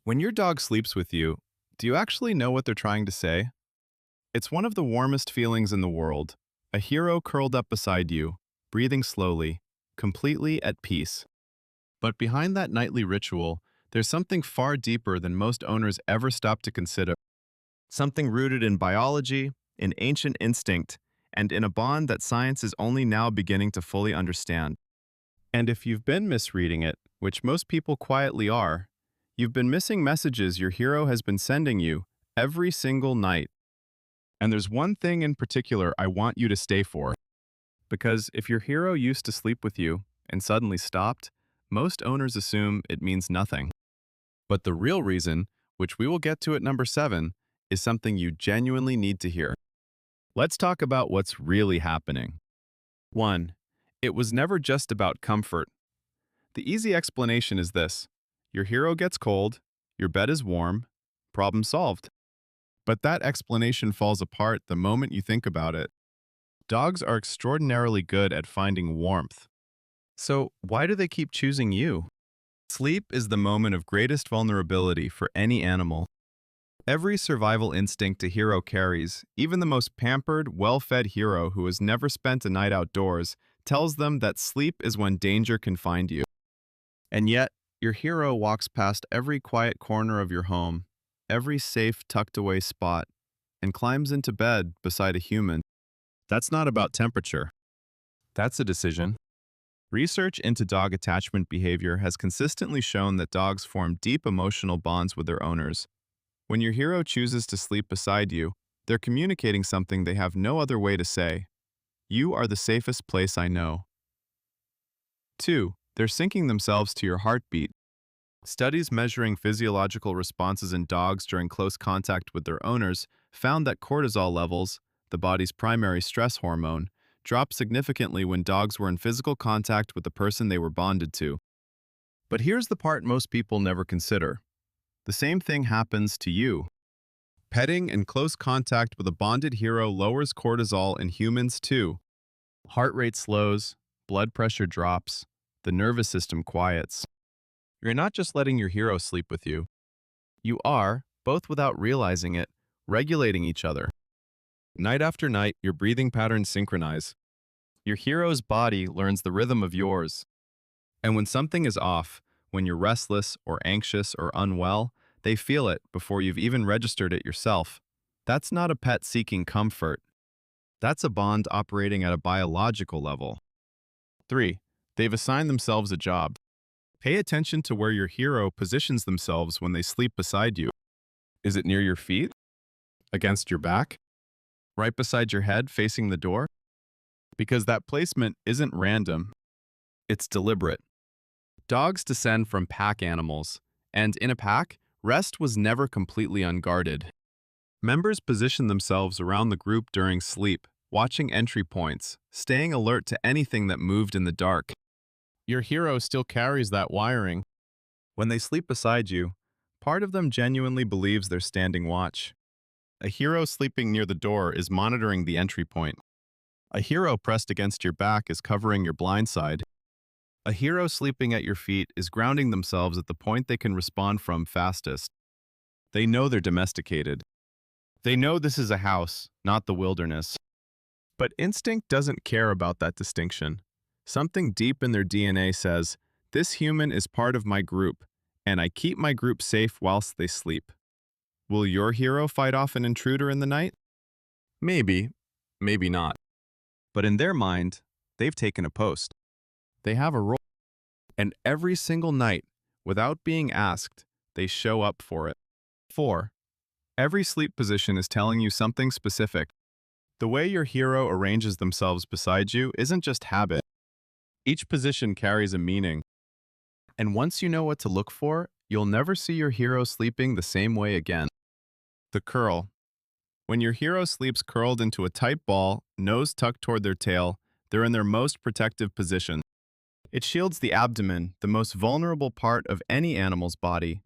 When your dog sleeps with you, do you actually know what they're trying to say? It's one of the warmest feelings in the world. A hero curled up beside you, breathing slowly, completely at peace. But behind that nightly ritual, there's something far deeper than most owners ever stop to consider. Something rooted in biology, in ancient instinct, and in a bond that science is only now beginning to fully understand. And if you've been misreading it, which most people quietly are, you've been missing messages your hero has been sending you every single night. And there's one thing in particular I want you to stay for. Because if your hero used to sleep with you and suddenly stopped, most owners assume it means nothing. But the real reason, which we will get to at number 7, is something you genuinely need to hear. Let's talk about what's really happening. 1. It was never just about comfort. The easy explanation is this: your hero gets cold, your bed is warm, problem solved. But that explanation falls apart the moment you think about it. Dogs are extraordinarily good at finding warmth. So, why do they keep choosing you? Sleep is the moment of greatest vulnerability for any animal. Every survival instinct a hero carries, even the most pampered, well-fed hero who has never spent a night outdoors, tells them that sleep is when danger can find you. And yet, your hero walks past every quiet corner of your home, every safe tucked-away spot, and climbs into bed beside a human. That's not about temperature. That's a decision. Research into dog attachment behavior has consistently shown that dogs form deep emotional bonds with their owners. When your hero chooses to sleep beside you, they're communicating something they have no other way to say. You are the safest place I know. 2. They're syncing themselves to your heartbeat. Studies measuring physiological responses in dogs during close contact with their owners found that cortisol levels, the body's primary stress hormone, dropped significantly when dogs were in physical contact with the person they were bonded to. But here's the part most people never consider. The same thing happens to you. Petting and close contact with a bonded hero lowers cortisol in humans too. Heart rate slows, blood pressure drops, the nervous system quiets. You're not just letting your hero sleep with you. You are, both without realizing it, regulating each other. Night after night, your breathing patterns synchronize. Your hero's body learns the rhythm of yours. And when something is off, when you're restless or anxious or unwell, they feel it before you've even registered it yourself. That's not a pet seeking comfort. That's a bond operating at a biological level. 3. They've assigned themselves a job. Pay attention to where your hero positions themselves when they sleep beside you. Is it near your feet? Against your back? Right beside your head, facing the door? Because that placement isn't random. It's deliberate. Dogs descend from pack animals, and in a pack, rest was never completely unguarded. Members position themselves around the group during sleep, watching entry points, staying alert to anything that moved in the dark. Your hero still carries that wiring. When they sleep beside you, part of them genuinely believes they're standing watch. A hero sleeping near the door is monitoring the entry point. A hero pressed against your back is covering your blind side. A hero sleeping at your feet is grounding themselves at the point they can respond from fastest. They know they're domesticated. They know this is a house, not the wilderness. But instinct doesn't care about that distinction. Something deep in their DNA says, this human is part of my group, and I keep my group safe whilst they sleep. Will your hero fight off an intruder in the night? Maybe, maybe not. But in their mind, they've taken a post. They have a role. And every single night, without being asked, they show up for it. 4. Every sleep position is telling you something specific. The way your hero arranges themselves beside you isn't just habit. Each position carries a meaning. And once you know what to look for, you'll never see your hero sleeping the same way again. The curl. When your hero sleeps curled into a tight ball, nose tucked toward their tail, they're in their most protective position. It shields the abdomen, the most vulnerable part of any animal's body.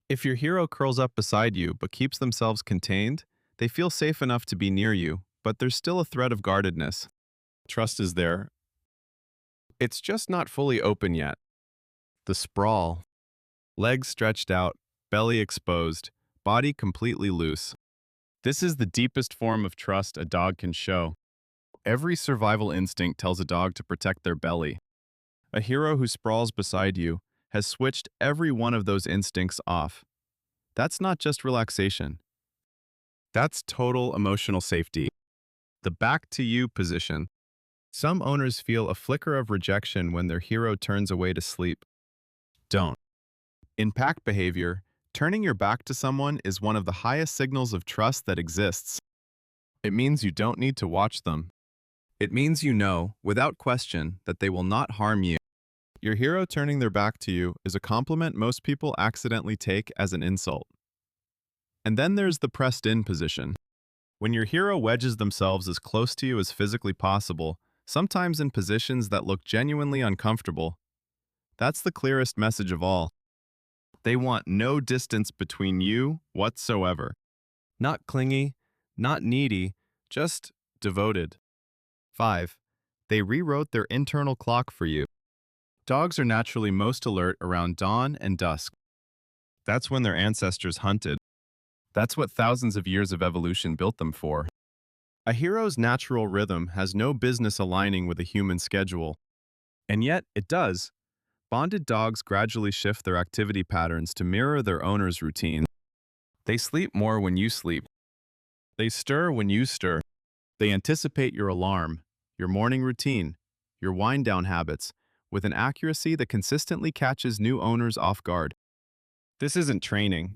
If your hero curls up beside you but keeps themselves contained, they feel safe enough to be near you, but there's still a thread of guardedness. Trust is there. It's just not fully open yet. The sprawl. Legs stretched out, belly exposed, body completely loose. This is the deepest form of trust a dog can show. Every survival instinct tells a dog to protect their belly. A hero who sprawls beside you has switched every one of those instincts off. That's not just relaxation. That's total emotional safety. The back to you position. Some owners feel a flicker of rejection when their hero turns away to sleep. Don't. In pack behavior, turning your back to someone is one of the highest signals of trust that exists. It means you don't need to watch them. It means you know, without question, that they will not harm you. Your hero turning their back to you is a compliment most people accidentally take as an insult. And then there's the pressed-in position. When your hero wedges themselves as close to you as physically possible, sometimes in positions that look genuinely uncomfortable, that's the clearest message of all. They want no distance between you whatsoever. Not clingy, not needy, just devoted. 5. They rewrote their internal clock for you. Dogs are naturally most alert around dawn and dusk. That's when their ancestors hunted. That's what thousands of years of evolution built them for. A hero's natural rhythm has no business aligning with a human schedule. And yet, it does. Bonded dogs gradually shift their activity patterns to mirror their owner's routine. They sleep more when you sleep. They stir when you stir. They anticipate your alarm, your morning routine, your wind-down habits, with an accuracy that consistently catches new owners off guard. This isn't training.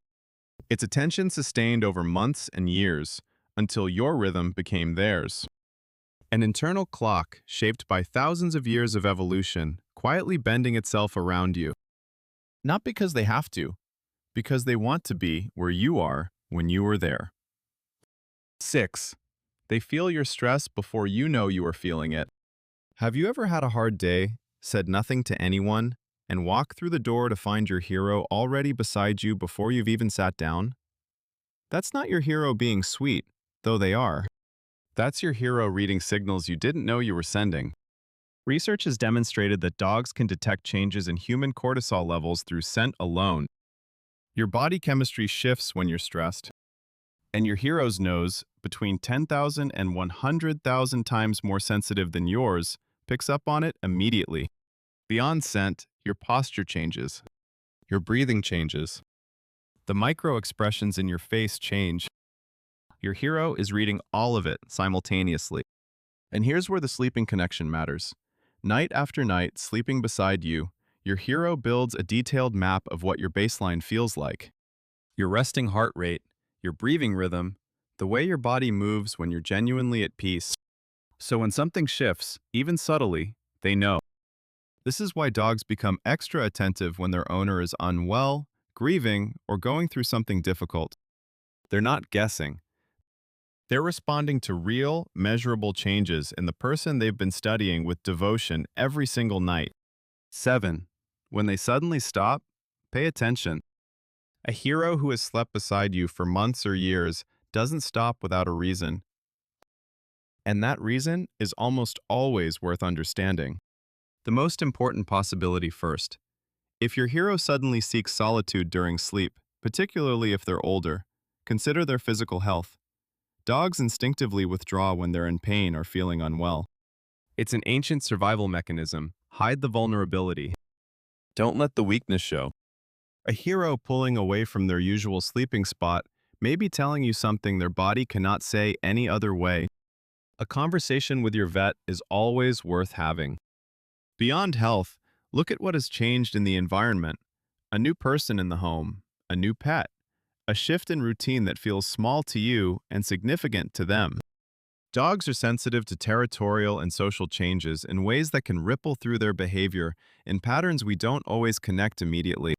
It's attention sustained over months and years, until your rhythm became theirs. An internal clock shaped by thousands of years of evolution, quietly bending itself around you. Not because they have to, because they want to be where you are when you are there. 6. They feel your stress before you know you are feeling it. Have you ever had a hard day, said nothing to anyone, and walked through the door to find your hero already beside you before you've even sat down? That's not your hero being sweet, though they are. That's your hero reading signals you didn't know you were sending. Research has demonstrated that dogs can detect changes in human cortisol levels through scent alone. Your body chemistry shifts when you're stressed. And your hero's nose, between 10,000 and 100,000 times more sensitive than yours, picks up on it immediately. Beyond scent, your posture changes. Your breathing changes. The micro-expressions in your face change. Your hero is reading all of it simultaneously. And here's where the sleeping connection matters. Night after night, sleeping beside you, your hero builds a detailed map of what your baseline feels like. Your resting heart rate, your breathing rhythm, the way your body moves when you're genuinely at peace. So when something shifts, even subtly, they know. This is why dogs become extra attentive when their owner is unwell, grieving, or going through something difficult. They're not guessing. They're responding to real, measurable changes in the person they've been studying with devotion every single night. 7. When they suddenly stop, pay attention. A hero who has slept beside you for months or years doesn't stop without a reason. And that reason is almost always worth understanding. The most important possibility first. If your hero suddenly seeks solitude during sleep, particularly if they're older, consider their physical health. Dogs instinctively withdraw when they're in pain or feeling unwell. It's an ancient survival mechanism. Hide the vulnerability. Don't let the weakness show. A hero pulling away from their usual sleeping spot may be telling you something their body cannot say any other way. A conversation with your vet is always worth having. Beyond health, look at what has changed in the environment. A new person in the home, a new pet, a shift in routine that feels small to you and significant to them. Dogs are sensitive to territorial and social changes in ways that can ripple through their behavior in patterns we don't always connect immediately.